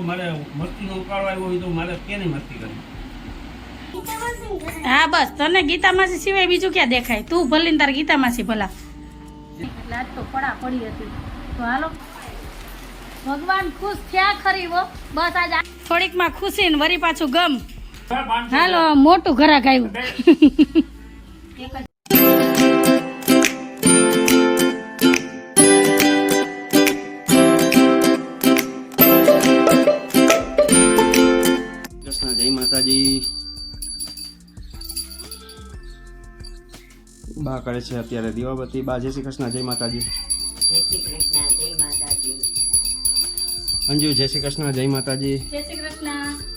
મારે મસ્તીનો ઉકાળો આવ્યો હોય તો મારે કેની મસ્તી કરવી? હા બસ તને ગીતા માસી સિવાય બીજું ક્યાં દેખાય? તું ભલે તાર ગીતા માસી ભલા. એટલે આજ તો પડા પડી હતી. તો હાલો ભગવાન ખુશ થયા ખરી હો. બસ આજ થોડીક માં ખુશી ને વરી પાછું ગમ. હાલો મોટું ઘરાક આવ્યું. જય માતાજી. બા કરે છે અત્યારે દીવાબત્તી. બા જય શ્રી કૃષ્ણ. જય માતાજી. જય શ્રી કૃષ્ણ. જય માતાજી. અંજુ જય શ્રી કૃષ્ણ. જય માતાજી. જય શ્રી કૃષ્ણ.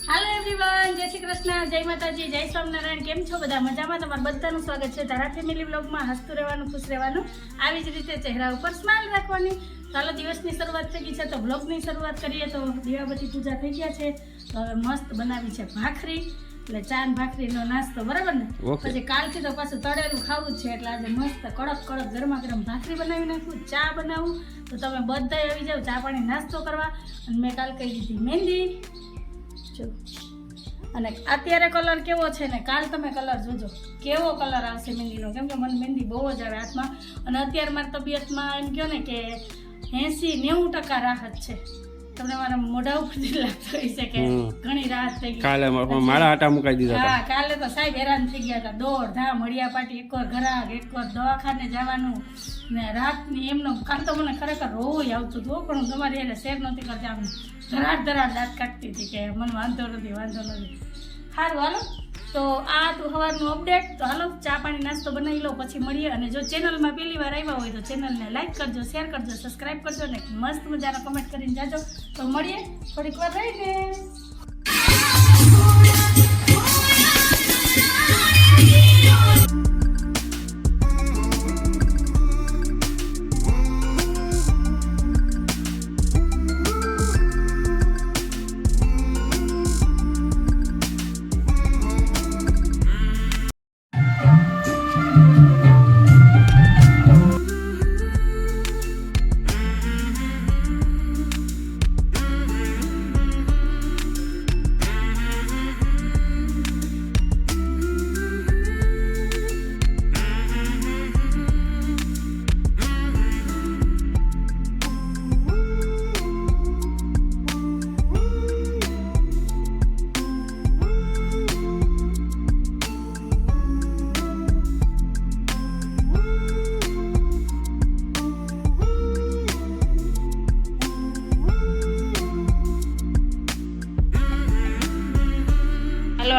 હાલો એવરીવન, જય શ્રી કૃષ્ણ, જય માતાજી, જય સ્વામિનારાયણ. કેમ છો બધા? મજામાં? તમારું બધાનું સ્વાગત છે તારા ફેમિલી બ્લોગમાં. હસતું રહેવાનું, ખુશ રહેવાનું, આવી જ રીતે ચહેરા ઉપર સ્માઇલ રાખવાની. ચાલો દિવસની શરૂઆત થઈ ગઈ છે તો બ્લોગની શરૂઆત કરીએ. તો દીવાબત્તી પૂજા થઈ ગયા છે તો હવે મસ્ત બનાવી છે ભાખરી, એટલે ચા ને ભાખરીનો નાસ્તો, બરાબર ને? પછી કાલથી તો પાછું તળેલું ખાવું જ છે એટલે આજે મસ્ત કડક કડક ગરમા ગરમ ભાખરી બનાવી નાખું, ચા બનાવું. તો તમે બધા આવી જાવ ચા પાણી નાસ્તો કરવા. અને મેં કાલ કહી દીધી મહેંદી જો. અને અત્યારે કલર કેવો છે ને કાલ તમે કલર જોજો કેવો કલર આવશે મહેંદીનો, કેમ કે મને મહેંદી બહુ જ આવે હાથમાં. અને અત્યારે મારી તબિયતમાં એમ કહો ને કે 80-90% રાહત છે. તમને મારા મોઢા ઉપરથી લાગતો હશે કે ઘણી રાહત થઈ ગઈ. કાલે મારા આટા મુકાઈ દીધા હતા. હા કાલે તો સાહેબ હેરાન થઈ ગયા હતા. દોડ ધામ મળ્યા પાટી, એકવાર ઘરાક, એકવાર દવાખાને જવાનું ને રાતની એમનો. કાલ તો મને ખરેખર રોવું આવતું હતું પણ હું તમારી એને શેર નહોતી કરતી. આમ ધરાડ દાંત કાઢતી હતી કે મને વાંધો નથી. સારું હાલો તો આ તું સવારનું અપડેટ. તો હાલો ચા પાણી નાસ્તો બનાવી લો પછી મળીએ. અને જો ચેનલમાં પહેલી વાર આવ્યા હોય તો ચેનલને લાઈક કરજો, શેર કરજો, સબસ્ક્રાઈબ કરજો ને મસ્ત મજાનો કમેન્ટ કરીને જાજો. તો મળીએ થોડીક વાર રહીને.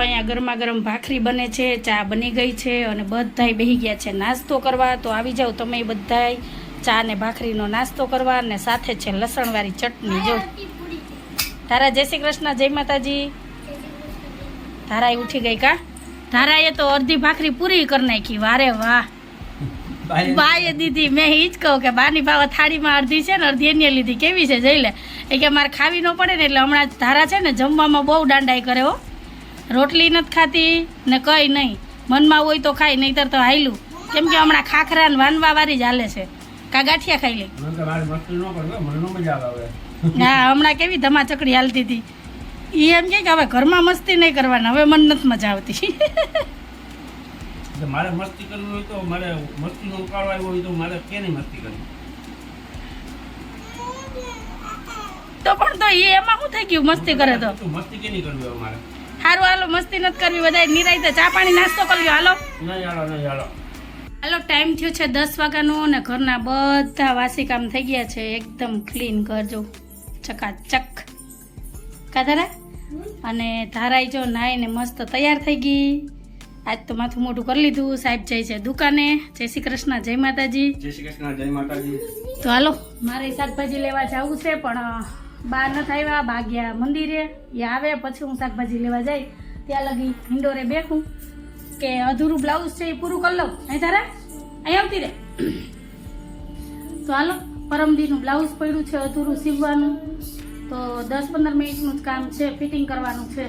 અહીંયા ગરમા ગરમ ભાખરી બને છે, ચા બની ગઈ છે અને બધાય બેસી ગયા છે નાસ્તો કરવા. તો આવી જાવ તમે બધાય ચા ને ભાખરીનો નાસ્તો કરવા. અને સાથે છે લસણવાળી ચટણી. જો તારા જય શ્રી કૃષ્ણ, જય માતાજી. તારાએ ઉઠી ગઈ કા? તારાએ તો અડધી ભાખરી પૂરી કરી નાખી. વારે વાહ બાએ દીધી. મેં ઈ જ કહું કે બાની ભાવ થાળીમાં અડધી છે ને અડધી એને લીધી. કેવી છે જોઈ લે. એ કે મારે ખાવી ન પડે ને એટલે હમણાં ધારા છે ને જમવામાં બહુ દાંડાઈ કરે હો. રોટલી નથી ખાતી ને કઈ નહીં, મનમાં હોય તો ખાય, નહીતર તો હાયલું. કેમ કે હમણાં ખાખરા ને વાનવા વાળી જ હાલે છે. કા ગાંઠિયા ખાઈ લે. હા હમણાં કેવી ધમા ચકડી હાલતી હતી. એ એમ કે હવે ઘરમાં મસ્તી નહીં કરવાની. હવે મને નથી મજા આવતી. મારે મસ્તી કરવી હોય તો મારે મસ્તીનો ઉકાળો આવ્યો હોય તો મારે કેની મસ્તી કરવી? તો પણ તો એમાં શું થઈ ગયું મસ્તી કરે તો? મસ્તી કેની કરવી હવે મારે? સારું હાલો મસ્તી નથી કરવી. બધા નિરાયતે ચા પાણી નાસ્તો કરી હાલો. હાલો ટાઈમ થયો છે 10 વાગ્યાનો અને ઘરના બધા વાસી કામ થઈ ગયા છે. એકદમ ક્લીન ઘર જો ચકાચક કા ધારા. અને ધારાઈ જો નાઈને મસ્ત તૈયાર થઈ ગઈ. આજ તો માથું મોઢું કરી લીધું. સાહેબ જાય છે દુકાને. જય શ્રી કૃષ્ણ, જય માતાજી. જય શ્રી કૃષ્ણ, જય માતાજી. તો હાલો મારે શાકભાજી લેવા જવું છે પણ બા નથી આવ્યા. બા ગયા મંદિરે. એ આવે પછી હું શાકભાજી લેવા જાય. ત્યાં લગી હિંડોરે બેઠું કે અધૂરું બ્લાઉઝ છે એ પૂરું કરી લઉં. અહીં તારા અહીં આવતી રે. તો હાલો પરમદીનું બ્લાઉઝ પડ્યું છે અધૂરું સીવવાનું. તો 10-15 મિનિટનું જ કામ છે, ફિટિંગ કરવાનું છે.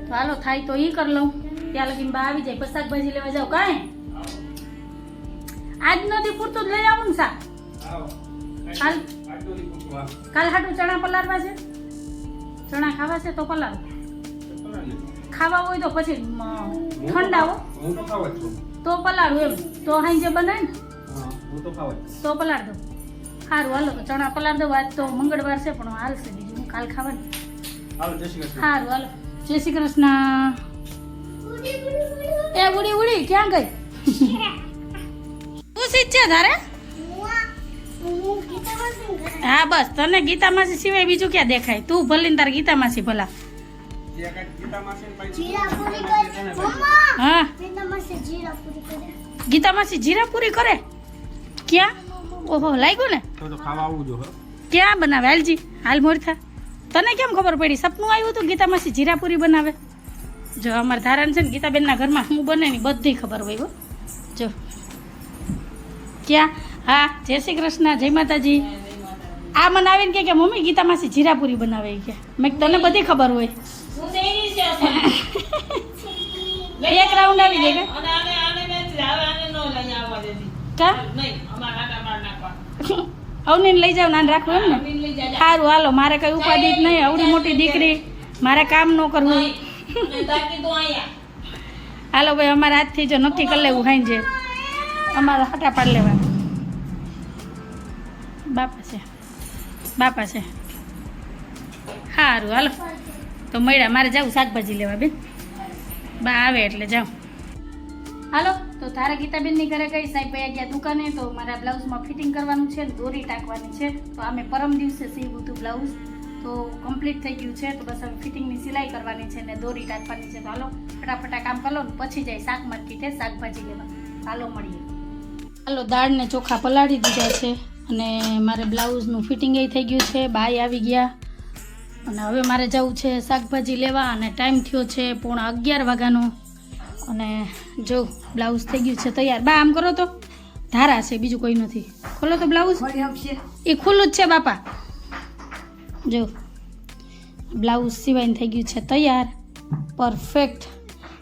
તો હાલો થાય તો એ કરી લઉં. ત્યાં લગીને બા આવી જાય પછી શાકભાજી લેવા જાવ. કાંઈ આજ નથી પૂરતું જ લઈ આવું ને શાક. કાલ હાટું ચણા પલાળવા છે. ચણા ખાવા છે તો પલાળો. ખાવા હોય તો પછી ઠંડા હો હું તો ખાવા જ છું. તો પલાળું એમ તો હાઈ બનાય ને હા, હું તો ખાવા જ છું. તો પલાળ દો. સારું હાલો તો ચણા પલાળ દો. આજ તો મંગળવાર છે પણ હાલશે, બીજું હું કાલ ખાવાનું. હાલો, જય શ્રી કૃષ્ણ. સારું હાલો, જય શ્રી કૃષ્ણ. એ ઉડી ઉડી ક્યાં ગઈ? શું સીધ છે તારે? હા બસ, તને ગીતા માસી સિવાય બીજું ક્યાં દેખાય? તું ભલે ને તારે ગીતા માસી ભલા. જે કાંઈ ગીતામાં છે ને પછી હા ગીતા માસી જીરા પૂરી કરે? ક્યાં? ઓહો, લાગ્યું ને. તો ખાવા આવવું જો. ક્યાં બનાવે? હાલજી હાલ મોરથા. તને કેમ ખબર પડી? સપનું આવ્યું હતું ગીતા માસી જીરા પૂરી બનાવે? જો અમારા ધારાન છે ને ગીતાબેનના ઘરમાં હું બને ને બધી ખબર હોય હો. જો ક્યાં? હા, જય શ્રી કૃષ્ણ, જય માતાજી. આ મને આવીને કે મમ્મી ગીતા માસી જીરા પૂરી બનાવે કે. મેં કીધું તને બધી ખબર હોય. એક રાઉન્ડ આવી જાય કા? અવની લઈ જાવ નાન રાખવું એમ ને? સારું હાલો, મારે કઈ ઉપાધિ જ નહીં. આવડી મોટી દીકરી, મારે કામ ન કરવું. હાલો ભાઈ, અમારા હાથથી જો નક્કી કરી લેવું ખાઈ છે. અમારા હાટા પાડ લેવા. બાપા છે, બાપા છે. સારું હાલો તો મળ્યા. મારે જાઉં શાકભાજી લેવા બેન. બા આવે એટલે જાઉં. હાલો તો તારા ગીતાબેનની ઘરે ગઈ. સાહેબ ભાઈ ગયા દુકાને, તો મારા બ્લાઉઝમાં ફિટિંગ કરવાનું છે, દોરી ટાંકવાની છે. તો અમે પરમ દિવસે સીવ્યું હતું બ્લાઉઝ, તો કમ્પ્લીટ થઈ ગયું છે. તો બસ હવે ફિટિંગની સિલાઈ કરવાની છે ને દોરી ટાંકવાની છે. તો હાલો ફટાફટા કામ કરો ને પછી જાય શાક માર્કેટે શાકભાજી લેવા. હાલો મળીએ. હાલો, દાળ ને ચોખા પલાળી દીધા છે અને મારે બ્લાઉઝનું ફિટિંગ એ થઈ ગયું છે. બાય આવી ગયા અને હવે મારે જવું છે શાકભાજી લેવા અને ટાઈમ થયો છે 11:15 વાગ્યાનો. અને જો બ્લાઉઝ થઈ ગયું છે તૈયાર. બા આમ કરો તો, ધારા છે બીજું કોઈ નથી. ખોલો તો બ્લાઉઝ, એ ખુલ્લું જ છે બાપા. જો બ્લાઉઝ સિવાઈને થઈ ગયું છે તૈયાર, પરફેક્ટ.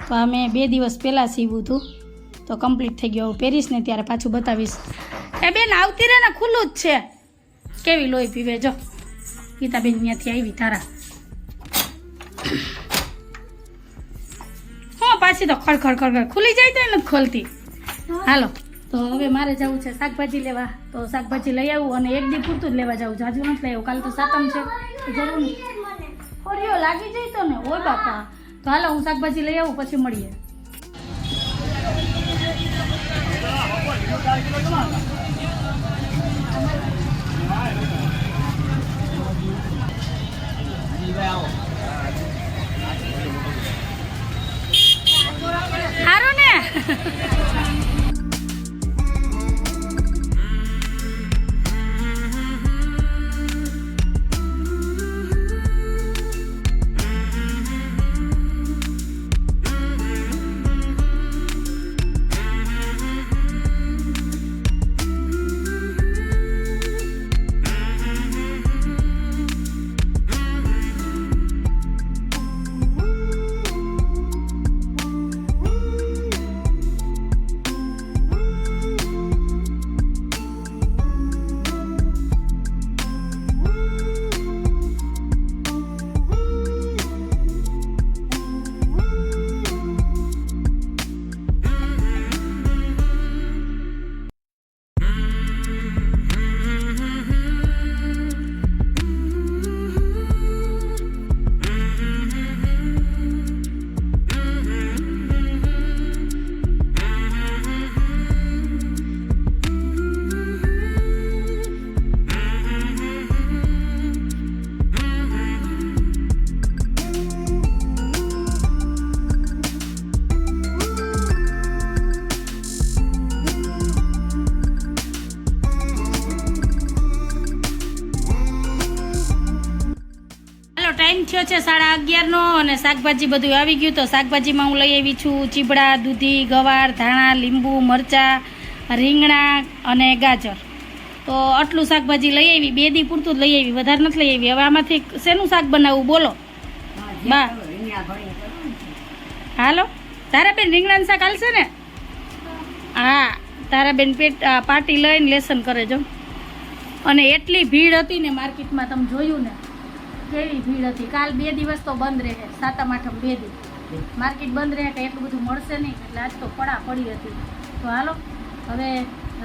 તો આ મેં 2 દિવસ પહેલાં સીવ્યું હતું, તો કમ્પ્લીટ થઈ ગયું. હવે પહેરીશ ને ત્યારે પાછું બતાવીશ. એ બેન આવતી રહે ને, ખુલ્લું જ છે. કેવી લોહી પીવે જો ગીતાબેન ત્યાંથી આવી તારા. હા પાછી તો ખડખડ ખડખડ ખુલી જાય તો નથી ખોલતી. હાલો તો હવે મારે જવું છે શાકભાજી લેવા. તો શાકભાજી લઈ આવું અને એક દી પૂરતું જ લેવા જાઉં, જાજુ નથી લઈ આવું. કાલે તો સાતમ છે, જરૂર ફોરીઓ લાગી જાય તો ને. ઓય બાપા, તો હાલો હું શાકભાજી લઈ આવું પછી મળીએ. સારું ને? ટાઈમ થયો છે 11:30નો અને શાકભાજી બધું આવી ગયું. તો શાકભાજીમાં હું લઈ આવી છું ચીબડા, દૂધી, ગવાર, ધાણા, લીંબુ, મરચાં, રીંગણા અને ગાજર. તો આટલું શાકભાજી લઈ આવી. 2 દી પૂરતું જ લઈ આવી, વધારે નથી લઈ આવી. હવે આમાંથી શેનું શાક બનાવવું બોલો બા? હાલો તારાબેન, રીંગણાનું શાક હાલશે ને? હા તારાબેન પાર્ટી લઈને લેસન કરે જો. અને એટલી ભીડ હતી ને માર્કેટમાં, તમે જોયું ને, કેવી ભીડ હતી. કાલ 2 દિવસ તો બંધ રહે, સાતમ આઠમ 2 દિવસ માર્કેટ બંધ રહે એટલે એટલું બધું મળશે નહીં, એટલે આજ તો પડા પડી હતી. તો હાલો હવે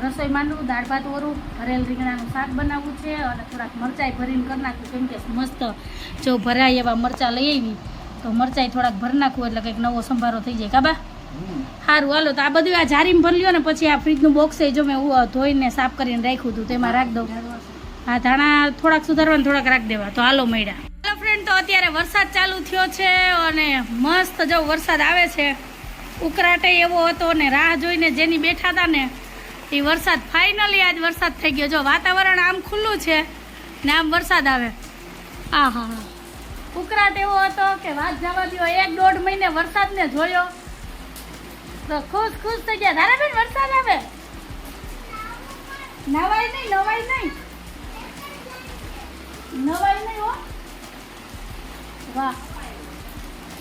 રસોઈ માંડવું, દાળ ભાત ઓરું, ભરેલ રીંગણાનું શાક બનાવવું છે અને થોડાક મરચાઈ ભરીને કરી નાખવું, કેમ કે મસ્ત જો ભરાય એવા મરચાં લઈ આવી તો મરચાઈ થોડાક ભરી નાખવું એટલે કંઈક નવો સંભારો થઈ જાય. કાબા સારું હાલો. તો આ બધું આ જારીમાં ભરી લ્યો ને પછી આ ફ્રીજનું બોક્સ જો મેં ધોઈને સાફ કરીને રાખ્યું હતું તેમાં રાખ દઉં. આ ધાણા થોડાક સુધારવાને થોડાક રાખ દેવા. તો હાલો મળ્યા. હાલો ફ્રેન્ડ, તો અત્યારે વરસાદ ચાલુ થયો છે અને મસ્ત જો વરસાદ આવે છે. ઉકળાટે એવો હતો ને રાહ જોઈને જેની બેઠા હતા ને એ વરસાદ ફાઇનલી આજ વરસાદ થઈ ગયો. જો વાતાવરણ આમ ખુલ્લું છે ને આમ વરસાદ આવે. હા હા હા, ઉકળાટ એવો હતો કે વાત જવા દો. 1-1.5 મહિને વરસાદને જોયો તો ખુશ ખુશ થઈ ગયા. ધારાબેન વરસાદ આવે, નવાઈ નહીં નવાઈ નહીં નવાઈ નહીં હો. વાહ,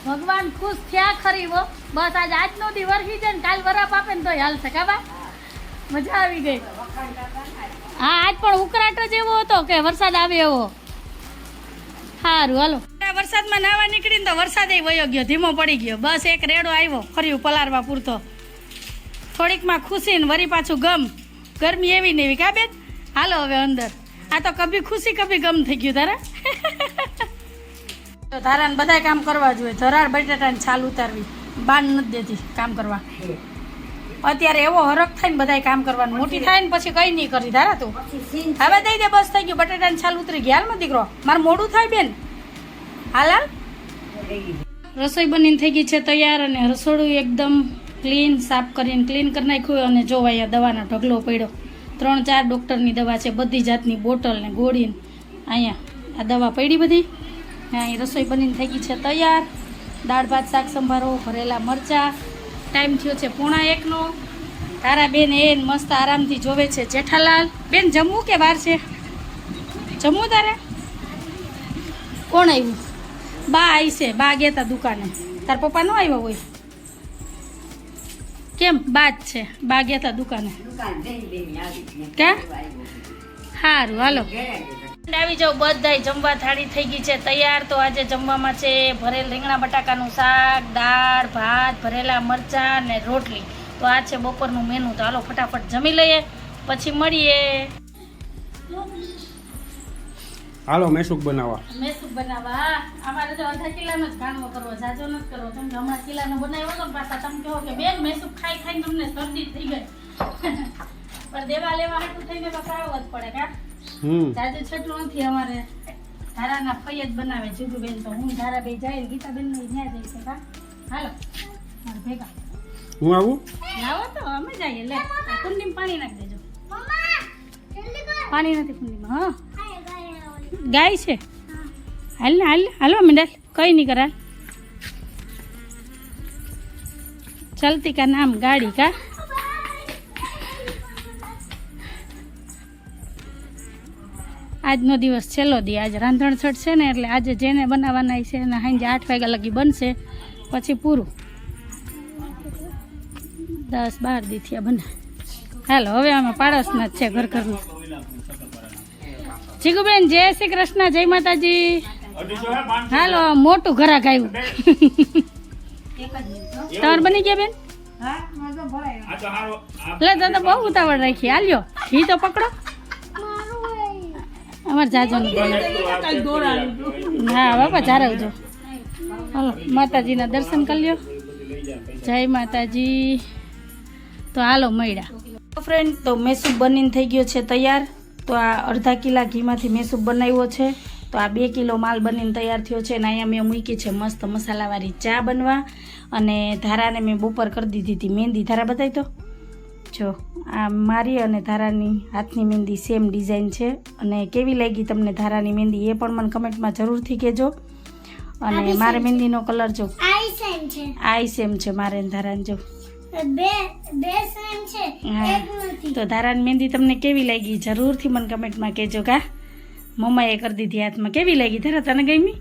ભગવાન ખુશ થયા ખરી હો. બસ આજ આજનો દી વરસી જાય ને કાલ વરાપ આપે ને તોય હાલશે. કાબા મજા આવી ગઈ. હા, આજ પણ ઉકળાટ જ એવો હતો કે વરસાદ આવે એવો. સારું હાલો. વરસાદમાં નાવા નીકળીને તો વરસાદ વયો ગયો, ધીમો પડી ગયો. બસ એક રેડો આવ્યો ફર્યું પલારવા પૂરતો. થોડીકમાં ખુશી ને વરી પાછું ગમ. ગરમી એવી ને એવી. કા બેન હાલો હવે અંદર. આ તો કભી ખુશી કભી ગમ થઈ ગયું તારા. તો તારાને બધા કામ કરવા જોઈએ. ધરાર બટાટાને છાલ ઉતારવી બાન નથી દેતી કામ કરવા. અત્યારે એવો હરખ થાય ને બધા કામ કરવાનું. મોટી થાય ને પછી કઈ નહીં કરી ધારા તું. હવે દઈ દે, બસ થઈ ગયું. બટાટાની છાલ ઉતરી ગઈ. હાલમાં દીકરો મારું મોડું થાય બેન. હાલ હાલ. રસોઈ બનીને થઈ ગઈ છે તૈયાર અને રસોડું એકદમ ક્લીન સાફ કરીને ક્લીન કરી નાખ્યું. અને જો અહીંયા દવાનો ઢગલો પડ્યો. 3-4 ડૉક્ટરની દવા છે, બધી જાતની બોટલ ને ગોળી ને અહીંયા આ દવા પડી બધી. અહીં રસોઈ બનીને થઈ ગઈ છે તૈયાર. દાળ ભાત શાક સંભારો, ભરેલા મરચાં. ટાઈમ થયો છે 1:45નો. તારા બેન એ મસ્ત આરામથી જોવે છે જેઠાલાલ. બેન જમવું કે વાર છે? જમવું તારે? કોણ આવ્યું? બા આવી છે. બા ગયા તા દુકાને. તાર પપ્પા ન આવ્યા હોય? કેમ? બા જ છે. બા ગયા તા દુકાને. ક્યાં? સારું હાલો આવી જાઓ. બધાય જમવા થાળી થઈ ગઈ છે તૈયાર. તો આજે જમવામાં છે ભરેલ રીંગણા બટાકાનું શાક, દાળ ભાત, ભરેલા મરચાં ને રોટલી. તો આ છે બપોરનું મેનુ. તો હાલો ફટાફટ જમી લઈએ પછી મળીએ. હાલો મેસુક બનાવવા. મેસુક બનાવવા અમારે તો અડધા કિલાનો જ ઘાણવો કરવો, જાજો નથી કરવો. તમે હમણાં કિલાનો બનાવ્યો તો પાછા તમે કહો કે બેન મેસુક ખાઈ ખાઈને તમને શરદી થઈ ગઈ. પણ દેવા લેવા હાટું થઈને પાછા આવવો જ પડે. કા જાજુ છઠ્ઠું નથી અમારે. ધારાના ફઈ જ બનાવે જીગુબેન. તો હું ધારા બે જાય ગીતાબેન ને ત્યાં જઈશ. કા હાલો મારે ભેગા હું આવું. લાવો તો અમે જઈએ. લે કુંડીમાં પાણી નાખી દેજો. પાણી નથી કુંડીમાં. હા ગાય છે. હાલ ને હાલ હાલો મંડાલ. કઈ નહીં કરાલ. ચલતી કા નામ ગાડી. કા આજનો દિવસ છેલ્લો દી. આજે રાંધણછટ છે ને એટલે આજે જેને બનાવવાના છે ને સાંજે 8 વાગ્યા લગી બનશે પછી પૂરું. 10-12 દી થયા બને. હાલો હવે અમે પાડોશના જ છે ઘર ઘરનું. જીગુબેન જય શ્રી કૃષ્ણ, જય માતાજી. હાલો મોટું ઘરાક આવ્યું. તમારે બની ગયા બેન? એટલે તો બહુ ઉતાવળ રાખી. હાલ્યો ઘી તો પકડો. અમારે જાજો હા બાપા જારવજો. હાલો માતાજીના દર્શન કરી લ્યો. જય માતાજી. તો હાલો મળ્યા ફ્રેન્ડ. તો મેસૂબ બનીને થઈ ગયો છે તૈયાર. તો આ અડધા કિલા ઘીમાંથી મેસૂબ બનાવ્યો છે. તો આ 2 કિલો માલ બનીને તૈયાર થયો છે. અને અહીંયા મેં મૂકી છે મસ્ત મસાલાવાળી ચા બનવા. અને ધારાને મેં બપોર કરી દીધી હતી મહેંદી. ધારા બતાવી તો જો આ મારી અને ધારાની હાથની મહેંદી સેમ ડિઝાઇન છે. અને કેવી લાગી તમને ધારાની મહેંદી એ પણ મને કમેન્ટમાં જરૂરથી કહેજો. અને મારે મહેંદીનો કલર જો આઈ સેમ છે મારે ધારાને. જો તો ધારાની મહેંદી તમને કેવી લાગી જરૂરથી મને કમેન્ટમાં કહેજો. કા મમ્માએ કરી દીધી હાથમાં. કેવી લાગી ધારા? તને ગમી?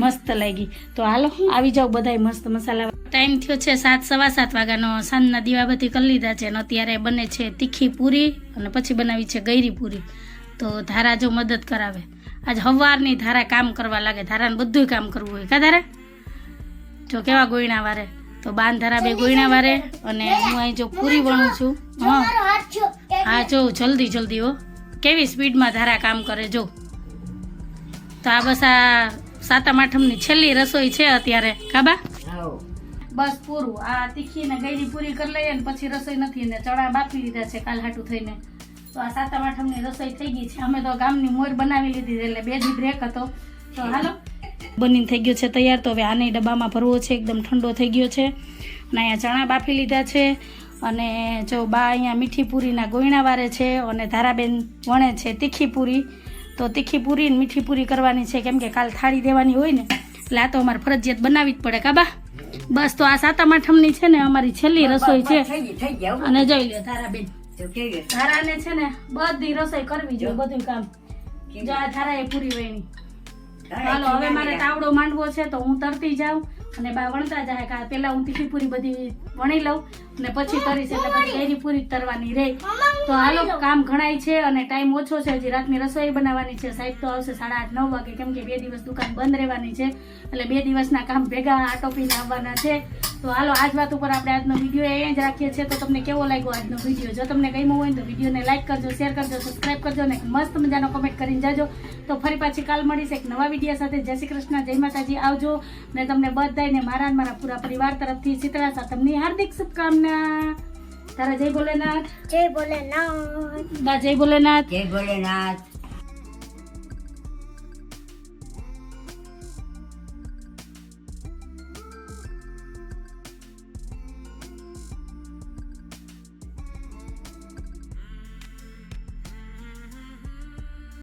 મસ્ત લાગી. તો હાલો આવી જાઓ બધાય મસ્ત મસાલા. ટાઈમ થયો છે 7-7:15 વાગ્યાનો. સાંજના દીવાબત્તી કરી લીધા છે અને અત્યારે બને છે તીખી પૂરી અને પછી બનાવી છે ગયરી પૂરી. તો ધારા જો મદદ કરાવે. આજ સવારની ધારા કામ કરવા લાગે, ધારાને બધું કામ કરવું હોય કા ધારા? જો કેવા ગોયણા વારે, તો બાન ધારા બે ગોયણા વારે, અને હું અહીં જો પૂરી વણું છું. હા જો જલ્દી જલ્દી હો, કેવી સ્પીડમાં ધારા કામ કરે જો. તો આ બસ આ સાતમ આઠમની છેલ્લી રસોઈ છે અત્યારે કાબા. આવો. બસ પૂરું, આ તીખી ને ગઈડી પૂરી કરી લઈએ ને પછી રસોઈ નથી, ને ચણા બાફી લીધા છે કાલ હાટું થઈને. તો આ સાતમ આઠમની રસોઈ થઈ ગઈ છે. અમે તો ગામની મોર બનાવી લીધી એટલે 2 દી બ્રેક હતો. તો હાલો બનીને થઈ ગયો છે તૈયાર. તો હવે આને ડબ્બામાં ભરવો છે, એકદમ ઠંડો થઈ ગયો છે. અને અહીંયા ચણા બાફી લીધા છે, અને જો બા અહીંયા મીઠી પૂરીના ગોયણા વારે છે, અને ધારાબેન વણે છે તીખી પૂરી. તો તીખી પૂરી ને મીઠી પૂરી કરવાની છે, કેમ કે કાલ થાળી દેવાની હોય ને, એટલે આ તો અમારે ફરજિયાત બનાવી જ પડે કાબા. બસ તો આ સાતમ આઠમની છે ને અમારી છેલ્લી રસોઈ છે. થઈ ગયા. અને જોઈ લો ધારાબેન, તો કેવી? ધારાને છે ને બધી રસોઈ કરવી જોઈએ, બધું કામ. જો આ ધારાએ પૂરી વણી. હાલો હવે મારે તાવડો માંડવો છે, તો હું તરતી જાઉં અને બા વણતા જાય. કા પેલા હું તીખી પૂરી બધી વણી લઉં અને પછી કરીશ, એટલે પછી ડેરી પૂરી જ તરવાની રહે. તો હાલો કામ ઘણાય છે અને ટાઈમ ઓછો છે, હજી રાતની રસોઈ બનાવવાની છે. સાહેબ તો આવશે 8:30-9 વાગે, કેમ કે 2 દિવસ દુકાન બંધ રહેવાની છે, એટલે 2 દિવસના કામ ભેગા આટોપીને આવવાના છે. તો હાલો આજ વાત ઉપર આપણે આજનો વિડીયો અહીંયા જ રાખીએ છીએ. તો તમને કેવો લાગ્યો આજનો વિડીયો? જો તમને ગમ્યો હોય તો વિડીયોને લાઈક કરજો, શેર કરજો, સબસ્ક્રાઈબ કરજો અને મસ્ત મજાનો કમેન્ટ કરીને જાજો. તો ફરી પાછી કાલ મળીશ એક નવા વિડીયો સાથે. જય શ્રી કૃષ્ણ, જય માતાજી, આવજો. ને તમને બધાને મારા અને મારા પૂરા પરિવાર તરફથી શીતળા સાતમની હાર્દિક શુભકામના. તારા જય ભોલેનાથ. જય ભોલેનાથ. બા જય ભોલેનાથ. જય ભોલેનાથ.